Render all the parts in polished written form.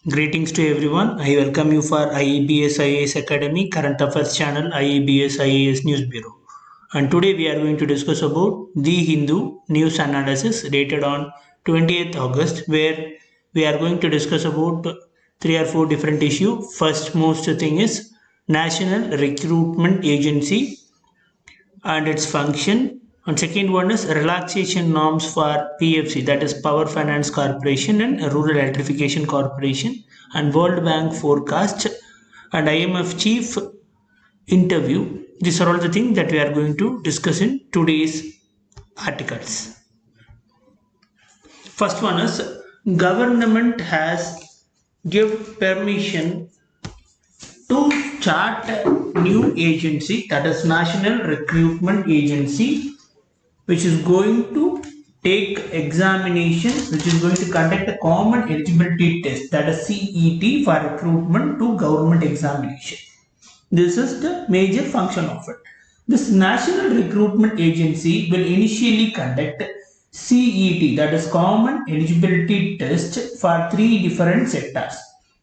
Greetings to everyone. I welcome you for IEBS IAS Academy Current Affairs channel IEBS IAS News Bureau. And today we are going to discuss about The Hindu news analysis dated on 20th August, where we are going to discuss about three or four different issues. First most thing is National Recruitment Agency and its function. And second one is relaxation norms for PFC, that is Power Finance Corporation and Rural Electrification Corporation, and World Bank forecast and IMF chief interview. These are all the things that we are going to discuss in today's articles. First one is government has give permission to start a new agency, that is National Recruitment Agency, which is going to take examination, which is going to conduct a common eligibility test, that is CET, for recruitment to government examination. This is the major function of it. This National Recruitment Agency will initially conduct CET, that is Common Eligibility Test, for three different sectors,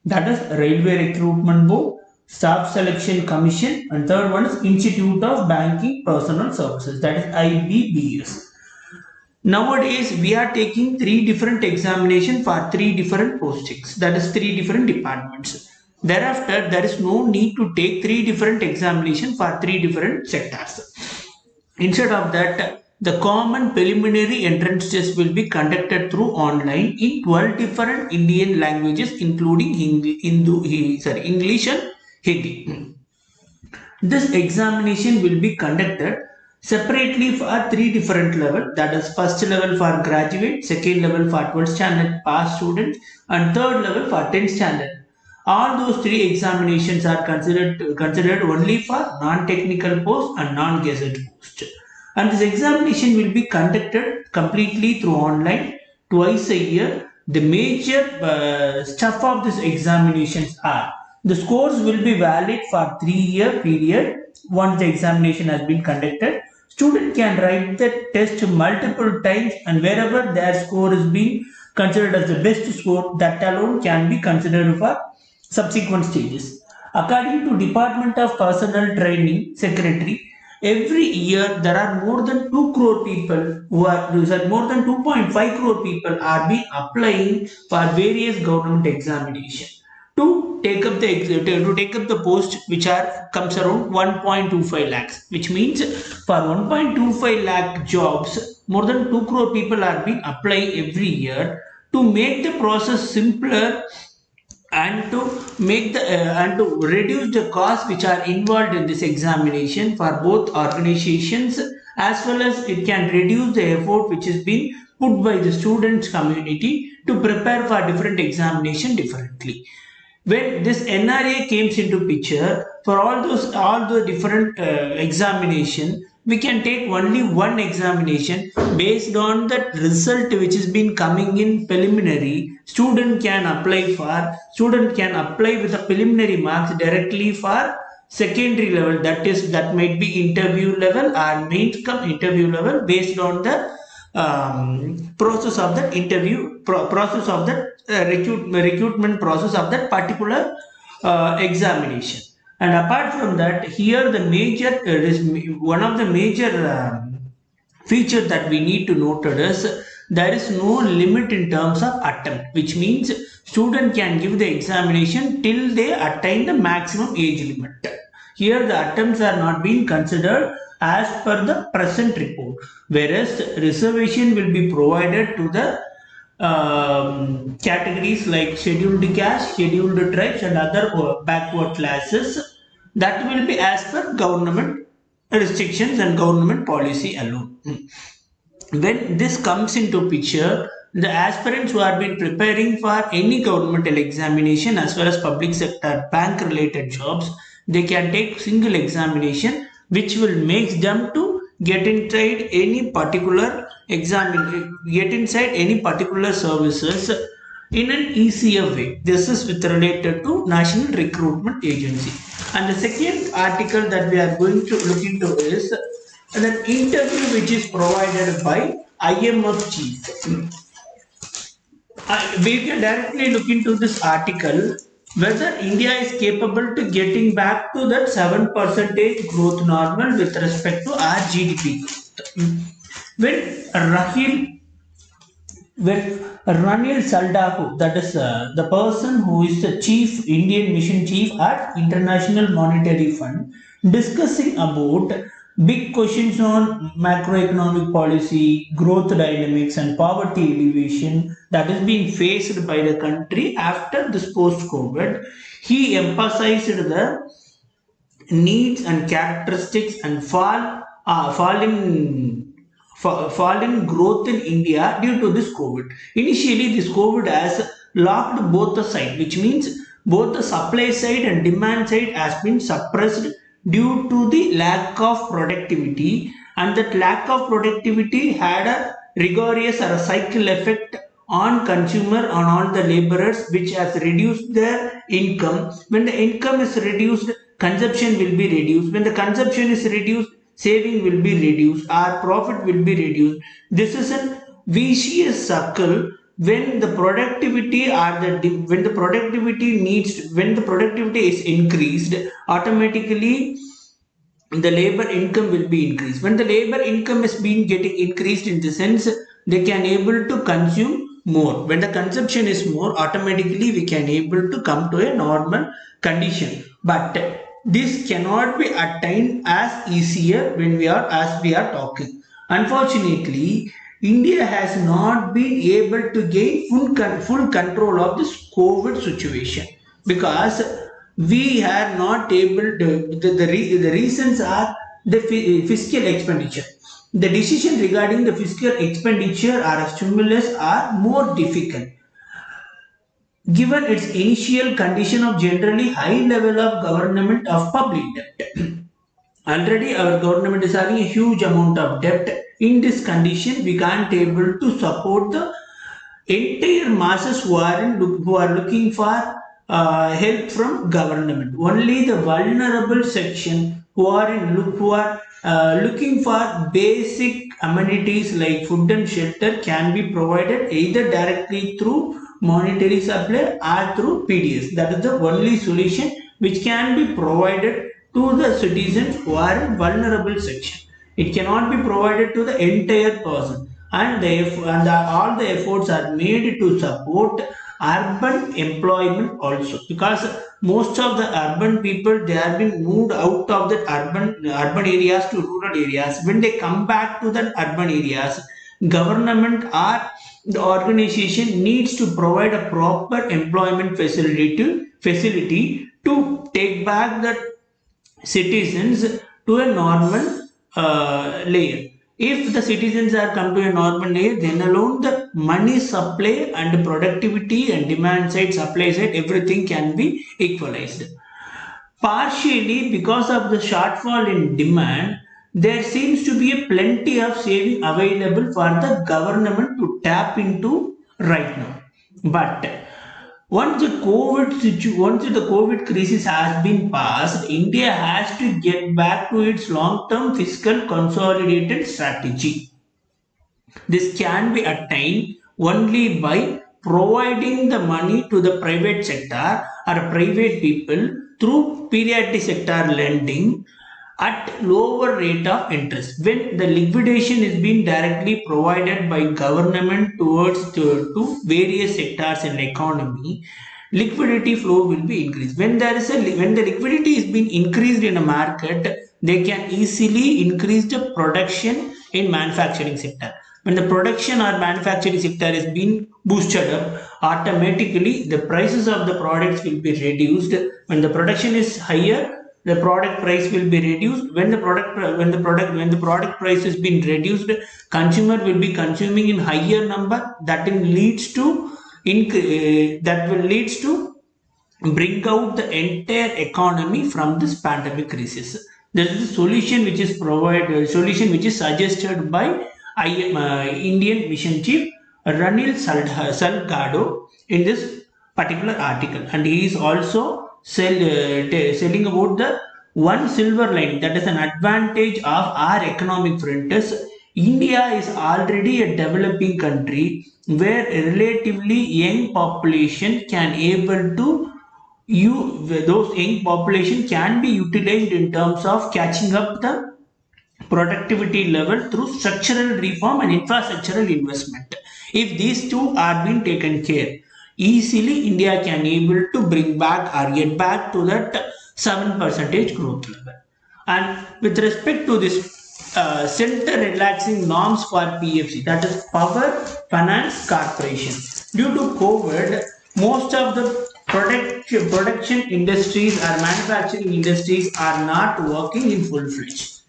that is Railway Recruitment Board, Staff Selection Commission, and third one is Institute of Banking Personnel Services, that is IBPS. Nowadays we are taking three different examinations for three different postings, that is three different departments. Thereafter there is no need to take three different examinations for three different sectors. Instead of that, the common preliminary entrance test will be conducted through online in 12 different Indian languages, including English and Hindi. This examination will be conducted separately for three different levels, that is first level for graduate, second level for 12th standard pass students, and third level for 10th standard. All those three examinations are considered only for non-technical posts and non-gazette posts. And this examination will be conducted completely through online twice a year. The major stuff of this examinations are: the scores will be valid for 3-year period. Once the examination has been conducted, student can write the test multiple times, and wherever their score is being considered as the best score, that alone can be considered for subsequent stages. According to Department of Personnel Training Secretary, every year there are more than 2 crore people more than 2.5 crore people are being applying for various government examinations to take up the post, which are comes around 1.25 lakhs, which means for 1.25 lakh jobs more than 2 crore people are being applied every year. To make the process simpler and to make the and to reduce the costs which are involved in this examination for both organizations, as well as it can reduce the effort which is being put by the students community to prepare for different examination differently. When this NRA came into picture, for all the different examination, we can take only one examination based on the result which is been coming in preliminary. Student can apply with the preliminary marks directly for secondary level, that might be interview level or mains come interview level, based on the process of the interview process of the recruitment process of that particular examination. And apart from that, here the major one of the major feature that we need to note is there is no limit in terms of attempt, which means student can give the examination till they attain the maximum age limit. Here the attempts are not being considered as per the present report, whereas reservation will be provided to the categories like scheduled caste, scheduled tribes, and other backward classes. That will be as per government restrictions and government policy alone. When this comes into picture, the aspirants who have been preparing for any governmental examination as well as public sector bank related jobs, they can take single examination, which will make them to get inside any particular services in an easier way. This is related to National Recruitment Agency. And the second article that we are going to look into is an interview which is provided by IMF chief. We can directly look into this article whether India is capable to getting back to that 7% growth normal with respect to our GDP growth. When Rahil when Ranil Saldahu, that is the person who is the chief Indian mission chief at International Monetary Fund, discussing about big questions on macroeconomic policy, growth dynamics, and poverty alleviation that is being faced by the country after this post-COVID. He emphasized the needs and characteristics and falling growth in India due to this COVID. Initially, this COVID has locked both the side, which means both the supply side and demand side has been suppressed due to the lack of productivity, and that lack of productivity had a rigorous or a cycle effect on consumer, on all the laborers, which has reduced their income. When the income is reduced, consumption will be reduced. When the consumption is reduced, saving will be reduced, our profit will be reduced. This is a vicious circle. When the productivity are the when the productivity needs when the productivity is increased, automatically the labor income will be increased. When the labor income is being getting increased, in the sense they can able to consume more. When the consumption is more, automatically we can able to come to a normal condition. But this cannot be attained as easier when we are talking. Unfortunately, India has not been able to gain full control of this COVID situation, because we are not able to. The reasons are the fiscal expenditure. The decision regarding the fiscal expenditure or stimulus are more difficult, given its initial condition of generally high level of government of public debt. Already our government is having a huge amount of debt. In this condition, we can't able to support the entire masses who are looking for help from government. Only the vulnerable section who are looking for basic amenities like food and shelter can be provided either directly through monetary supply or through PDS. That is the only solution which can be provided to the citizens who are in vulnerable section. It cannot be provided to the entire person, and all the efforts are made to support urban employment also, because most of the urban people, they have been moved out of the urban areas to rural areas. When they come back to the urban areas, government or the organization needs to provide a proper employment facility to take back the citizens to a normal layer. If the citizens are come to a normal layer, then alone the money supply and productivity and demand side, supply side, everything can be equalized. Partially because of the shortfall in demand, there seems to be a plenty of saving available for the government to tap into right now. But once the COVID crisis has been passed, India has to get back to its long-term fiscal consolidated strategy. This can be attained only by providing the money to the private sector or private people through periodic sector lending at lower rate of interest. When the liquidation is being directly provided by government to various sectors in the economy, liquidity flow will be increased. When the liquidity is being increased in a market, they can easily increase the production in manufacturing sector. When the production or manufacturing sector is being boosted up, automatically the prices of the products will be reduced. When the production is higher, the product price will be reduced. When the product price has been reduced, consumer will be consuming in higher number. That will leads to bring out the entire economy from this pandemic crisis. This is the solution which is suggested by Indian Mission Chief Ranil Salgado in this particular article, and he is also selling about the one silver line, that is an advantage of our economic front is India is already a developing country where a relatively young population can able to those young population can be utilized in terms of catching up the productivity level through structural reform and infrastructural investment. If these two are being taken care, easily India can able to bring back or get back to that 7% growth level. And with respect to this center relaxing norms for PFC, that is Power Finance Corporation. Due to COVID, most of the production industries or manufacturing industries are not working in full fledged.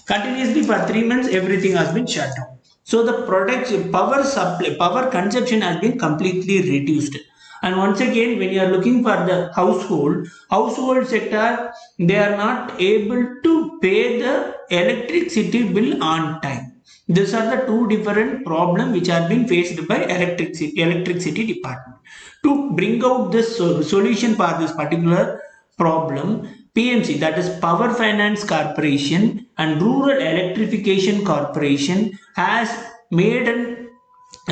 Continuously for 3 months, everything has been shut down. So the product power supply, power consumption has been completely reduced. And once again, when you are looking for the household sector, they are not able to pay the electricity bill on time. These are the two different problems which are being faced by electricity department. To bring out this solution for this particular problem, PMC, that is Power Finance Corporation and Rural Electrification Corporation, has made a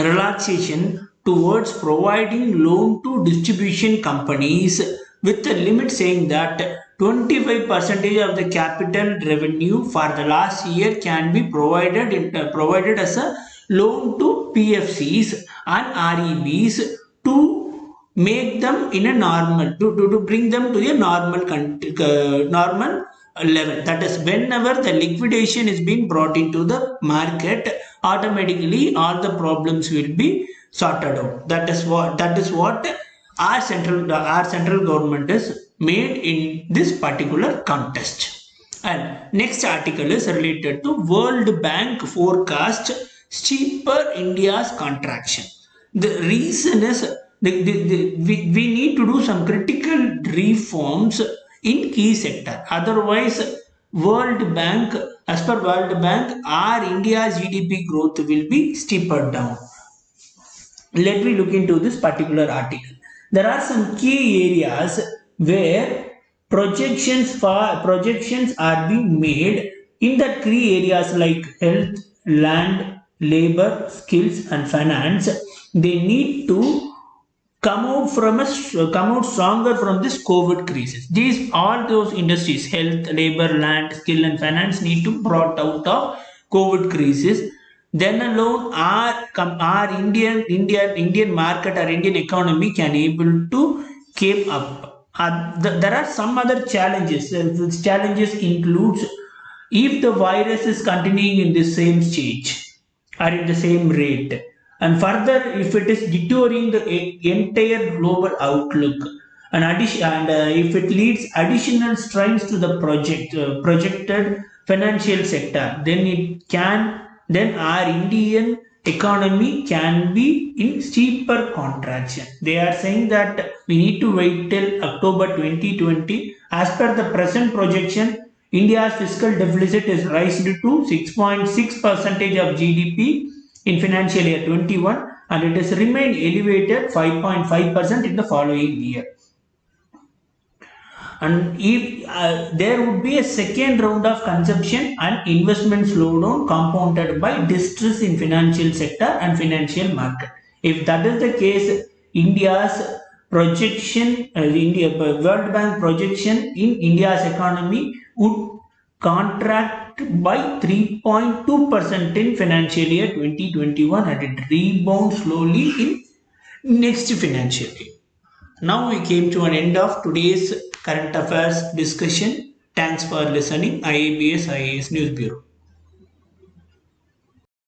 relaxation towards providing loan to distribution companies with a limit saying that 25% of the capital revenue for the last year can be provided as a loan to PFCs and REBs to make them in a normal to bring them to a normal level. That is, whenever the liquidation is being brought into the market, automatically all the problems will be sorted out. That is what our central government is made in this particular context. And next article is related to World Bank forecast steeper India's contraction. The reason is we need to do some critical reforms in key sector. Otherwise, as per World Bank, our India's GDP growth will be steeper down. Let me look into this particular article. There are some key areas where projections are being made in the key areas like health, land, labor, skills, and finance. They need to come out stronger from this COVID crisis. These all those industries, health, labor, land, skill, and finance, need to brought out of COVID crisis. Then alone, our Indian market or Indian economy can able to keep up. There are some other challenges. These challenges includes if the virus is continuing in the same stage or in the same rate, and further if it is detouring the entire global outlook, and if it leads additional strains to the projected financial sector, then our Indian economy can be in steeper contraction. They are saying that we need to wait till October 2020. As per the present projection, India's fiscal deficit is raised to 6.6% of GDP in financial year 21, and it has remained elevated 5.5% in the following year. And if there would be a second round of consumption and investment slowdown compounded by distress in financial sector and financial market. If that is the case, India's projection, World Bank projection in India's economy would contract by 3.2% in financial year 2021 and it rebound slowly in next financial year. Now we came to an end of today's current affairs discussion. Thanks for listening. IABS IAS News Bureau.